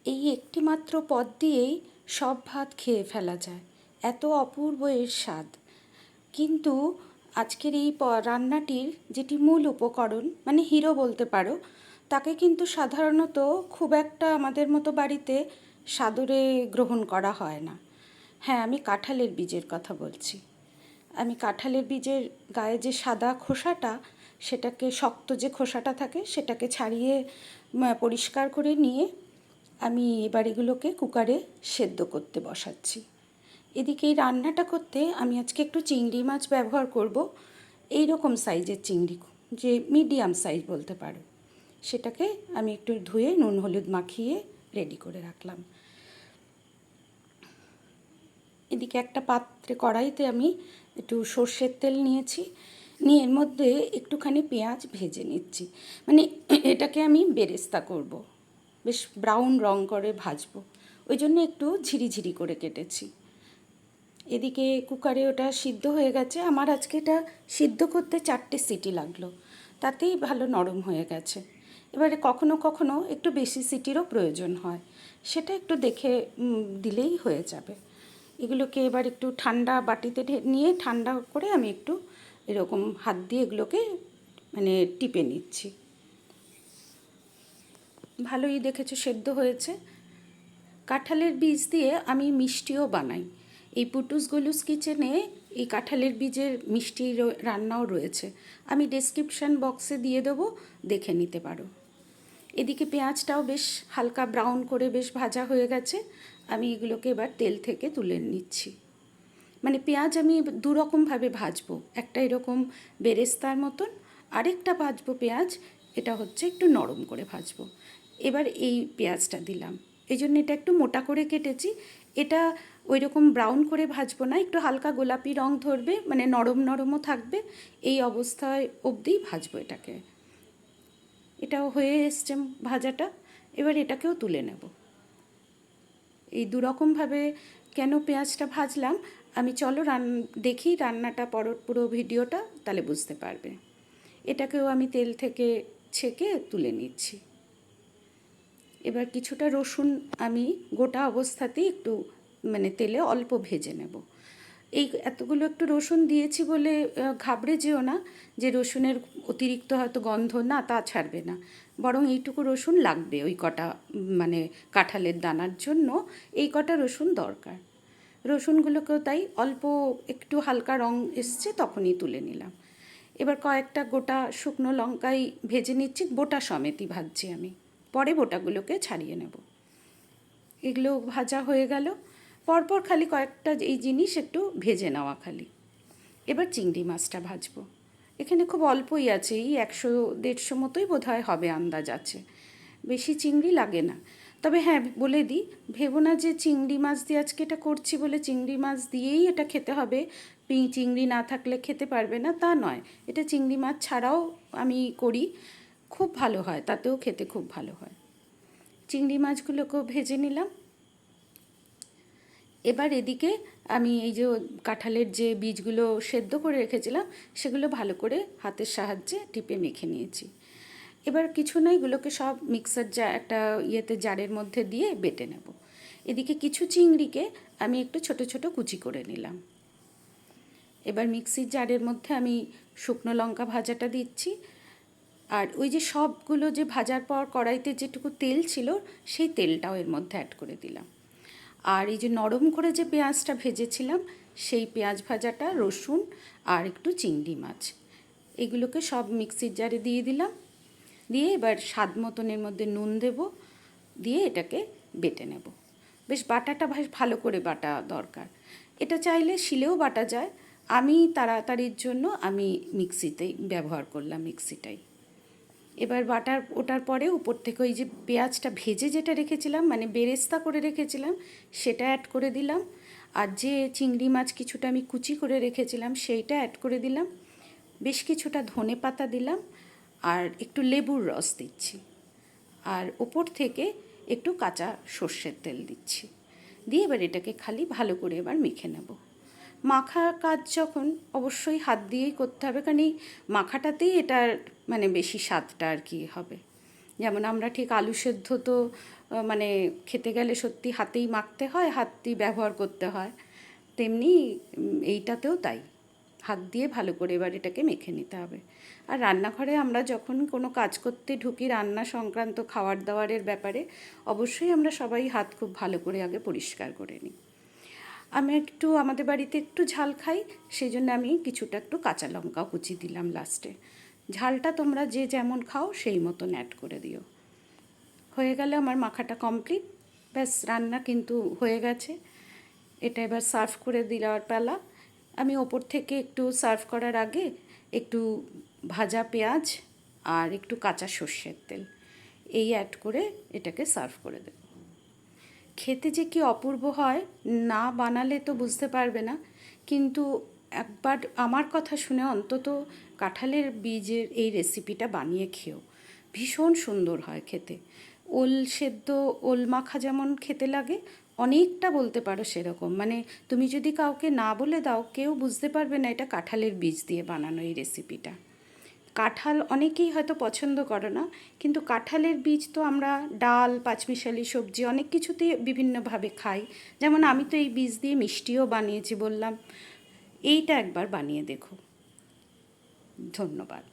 এই একটি মাত্র পদ দিয়েই সব ভাত খেয়ে ফেলা যায়, এত অপূর্ব এর স্বাদ। কিন্তু আজকের এই রান্নাটির যেটি মূল উপকরণ, মানে হিরো বলতে পারো, তাকে কিন্তু সাধারণত খুব একটা আমাদের মতো বাড়িতে সাদরে গ্রহণ করা হয় না। হ্যাঁ, আমি কাঁঠালের বীজের কথা বলছি। আমি কাঁঠালের বীজের গায়ে যে সাদা খোসাটা, সেটাকে, শক্ত যে খোসাটা থাকে সেটাকে ছাড়িয়ে পরিষ্কার করে নিয়ে আমি এবার এগুলোকে কুকারে সেদ্ধ করতে বসাচ্ছি। এদিকে এই রান্নাটা করতে আমি আজকে একটু চিংড়ি মাছ ব্যবহার করব। এই রকম সাইজের চিংড়ি, যে মিডিয়াম সাইজ বলতে পারো, সেটাকে আমি একটু ধুয়ে নুন হলুদ মাখিয়ে রেডি করে রাখলাম। এদিকে একটা পাত্রে, কড়াইতে আমি একটু সর্ষের তেল নিয়েছি, নিয়ে এর মধ্যে একটুখানি পেঁয়াজ ভেজে নিচ্ছি। মানে এটাকে আমি বেরেস্তা করব, বেশ ব্রাউন রং করে ভাজবো, ওই জন্য একটু ঝিরিঝিরি করে কেটেছি। এদিকে কুকারে ওটা সিদ্ধ হয়ে গেছে। আমার আজকে এটা সিদ্ধ করতে 4টে সিটি লাগলো, তাতেই ভালো নরম হয়ে গেছে। এবারে কখনো কখনো একটু বেশি সিটিরও প্রয়োজন হয়, সেটা একটু দেখে দিলেই হয়ে যাবে। এগুলোকে এবার একটু ঠান্ডা বাটিতে নিয়ে ঠান্ডা করে আমি একটু এরকম হাত দিয়ে এগুলোকে মানে টিপে নিচ্ছি। ভালোই দেখেছো সেদ্ধ হয়েছে। কাঁঠালের বীজ দিয়ে আমি মিষ্টিও বানাই। এই পুটুস গলুস কিচেনে এই কাঁঠালের বীজের মিষ্টি রান্নাও রয়েছে, আমি ডেসক্রিপশান বক্সে দিয়ে দেবো, দেখে নিতে পারো। এদিকে পেঁয়াজটাও বেশ হালকা ব্রাউন করে বেশ ভাজা হয়ে গেছে। আমি এগুলোকে এবার তেল থেকে তুলে নিচ্ছি। মানে পেঁয়াজ আমি দুরকমভাবে ভাজবো, একটা এরকম বেরেস্তার মতন, আরেকটা ভাজবো পেঁয়াজ, এটা হচ্ছে একটু নরম করে ভাজবো। এবার এই পেঁয়াজটা দিলাম, এই জন্য এটা একটু মোটা করে কেটেছি। এটা ওই রকম ব্রাউন করে ভাজবো না, একটু হালকা গোলাপি রং ধরবে, মানে নরম নরমও থাকবে, এই অবস্থায় অবধি ভাজবো এটাকে। এটাও হয়ে এসছে ভাজাটা, এবার এটাকেও তুলে নেব। এই দুরকমভাবে কেন পেঁয়াজটা ভাজলাম, আমি চলো দেখি রান্নাটা পুরো ভিডিওটা, তাহলে বুঝতে পারবে। এটাকেও আমি তেল থেকে ছেঁকে তুলে নিচ্ছি। এবার কিছুটা রসুন আমি গোটা অবস্থাতেই একটু মানে তেলে অল্প ভেজে নেব। এই এতগুলো একটু রসুন দিয়েছি বলে ঘাবড়ে যেও না যে রসুনের অতিরিক্ত হয়তো গন্ধ, না, তা ছাড়বে না, বরং এইটুকু রসুন লাগবে ওই কটা মানে কাঁঠালের দানার জন্য এই কটা রসুন দরকার। রসুনগুলোকেও তাই অল্প একটু হালকা রং এসছে তখনই তুলে নিলাম। এবার কয়েকটা গোটা শুকনো লঙ্কাই ভেজে নিচ্ছি, বোটা সমেতই ভাজছি আমি, পরে বোটাগুলোকে ছাড়িয়ে নেব। এগুলো ভাজা হয়ে গেল, পরপর খালি কয়েকটা এই জিনিস একটু ভেজে নেওয়া খালি। এবার চিংড়ি মাছটা ভাজবো। এখানে খুব অল্পই আছে, এই 100-150 মতোই বোধহয় হবে আন্দাজ আছে, বেশি চিংড়ি লাগে না। তবে হ্যাঁ, বলে দিই, ভেবো না যে চিংড়ি মাছ দিয়ে আজকে এটা করছি বলে চিংড়ি মাছ দিয়েই এটা খেতে হবে, চিংড়ি না থাকলে খেতে পারবে না, তা নয়। এটা চিংড়ি মাছ ছাড়াও আমি করি, খুব ভালো হয়, তাতেও খেতে খুব ভালো হয়। চিংড়ি মাছগুলোকেও ভেজে নিলাম। এবার এদিকে আমি এই যে কাঁঠালের যে বীজগুলো সেদ্ধ করে রেখেছিলাম সেগুলো ভালো করে হাতের সাহায্যে টিপে মেখে নিয়েছি। এবার কিছু না, এগুলোকে সব মিক্সার একটা জারের মধ্যে দিয়ে বেটে নেব। এদিকে কিছু চিংড়িকে আমি একটু ছোট ছোট কুচি করে নিলাম। এবার মিক্সির জারের মধ্যে আমি শুকনো লঙ্কা ভাজাটা দিচ্ছি, আর ওই যে সবগুলো যে ভাজার পর কড়াইতে যেটুকু তেল ছিল সেই তেলটাও এর মধ্যে অ্যাড করে দিলাম। আর এই যে নরম করে যে পেঁয়াজটা ভেজেছিলাম সেই পেঁয়াজ ভাজাটা, রসুন আর একটু চিংড়ি মাছ, এগুলোকে সব মিক্সির জারে দিয়ে দিলাম। দিয়ে এবার স্বাদ মতন এর মধ্যে নুন দেব, দিয়ে এটাকে বেটে নেব। বেশ বাটাটা বেশ ভালো করে বাটা দরকার। এটা চাইলে শিলেও বাটা যায়, আমি তাড়াতাড়ির জন্য আমি মিক্সিতেই ব্যবহার করলাম, মিক্সিটাই। এবার ওটার পরে উপর থেকে ওই যে পেঁয়াজটা ভেজে যেটা রেখেছিলাম, মানে বেরেস্তা করে রেখেছিলাম, সেটা অ্যাড করে দিলাম। আর যে চিংড়ি মাছ কিছুটা আমি কুচি করে রেখেছিলাম সেইটা অ্যাড করে দিলাম। বেশ কিছুটা ধনে পাতা দিলাম, আর একটু লেবুর রস দিচ্ছি, আর ওপর থেকে একটু কাঁচা সর্ষের তেল দিচ্ছি। দিয়ে এবার এটাকে খালি ভালো করে এবার মেখে নেব। মাখার কাজ যখন অবশ্যই হাত দিয়েই করতে হবে, কারণ এই মাখাটাতেই এটার মানে বেশি স্বাদটা আর কি হবে। যেমন আমরা ঠিক আলু সেদ্ধ তো মানে খেতে গেলে সত্যি হাতেই মাখতে হয়, হাতই ব্যবহার করতে হয়, তেমনি এইটাতেও তাই, হাত দিয়ে ভালো করে এবার এটাকে মেখে নিতে হবে। আর রান্নাঘরে আমরা যখন কোনো কাজ করতে ঢুকি রান্না সংক্রান্ত খাবার দাবারের ব্যাপারে, অবশ্যই আমরা সবাই হাত খুব ভালো করে আগে পরিষ্কার করে নিই। আমি একটু আমাদের বাড়িতে একটু ঝাল খাই, সেই জন্য আমি কিছুটা একটু কাঁচা লঙ্কাও কুচি দিলাম লাস্টে। ঝালটা তোমরা যে যেমন খাও সেই মতন অ্যাড করে দিও। হয়ে গেলে আমার মাখাটা কমপ্লিট, ব্যাস রান্না কিন্তু হয়ে গেছে। এটা এবার সার্ভ করে দেওয়ার পালা। আমি ওপর থেকে একটু সার্ভ করার আগে একটু ভাজা পেঁয়াজ আর একটু কাঁচা সর্ষের তেল এই অ্যাড করে এটাকে সার্ভ করে দেব। খেতে যে কি অপূর্ব হয়, না বানালে তো বুঝতে পারবে না, কিন্তু একবার আমার কথা শুনে অন্তত কাঁঠালের বীজের এই রেসিপিটা বানিয়ে খেও, ভীষণ সুন্দর হয় খেতে। ওল সেদ্ধ, ওল মাখা যেমন খেতে লাগে, অনেকটা বলতে পারো সেরকম। মানে তুমি যদি কাউকে না বলে দাও, কেউ বুঝতে পারবে না এটা কাঁঠালের বীজ দিয়ে বানানো এই রেসিপিটা। কাঁঠাল অনেকেই হয়তো পছন্দ করে না, কিন্তু কাঁঠালের বীজ তো আমরা ডাল, পাঁচমিশালি সবজি অনেক কিছুতেই বিভিন্নভাবে খাই। যেমন আমি তো এই বীজ দিয়ে মিষ্টিও বানিয়েছি বললাম। এইটা একবার বানিয়ে দেখো। ধন্যবাদ।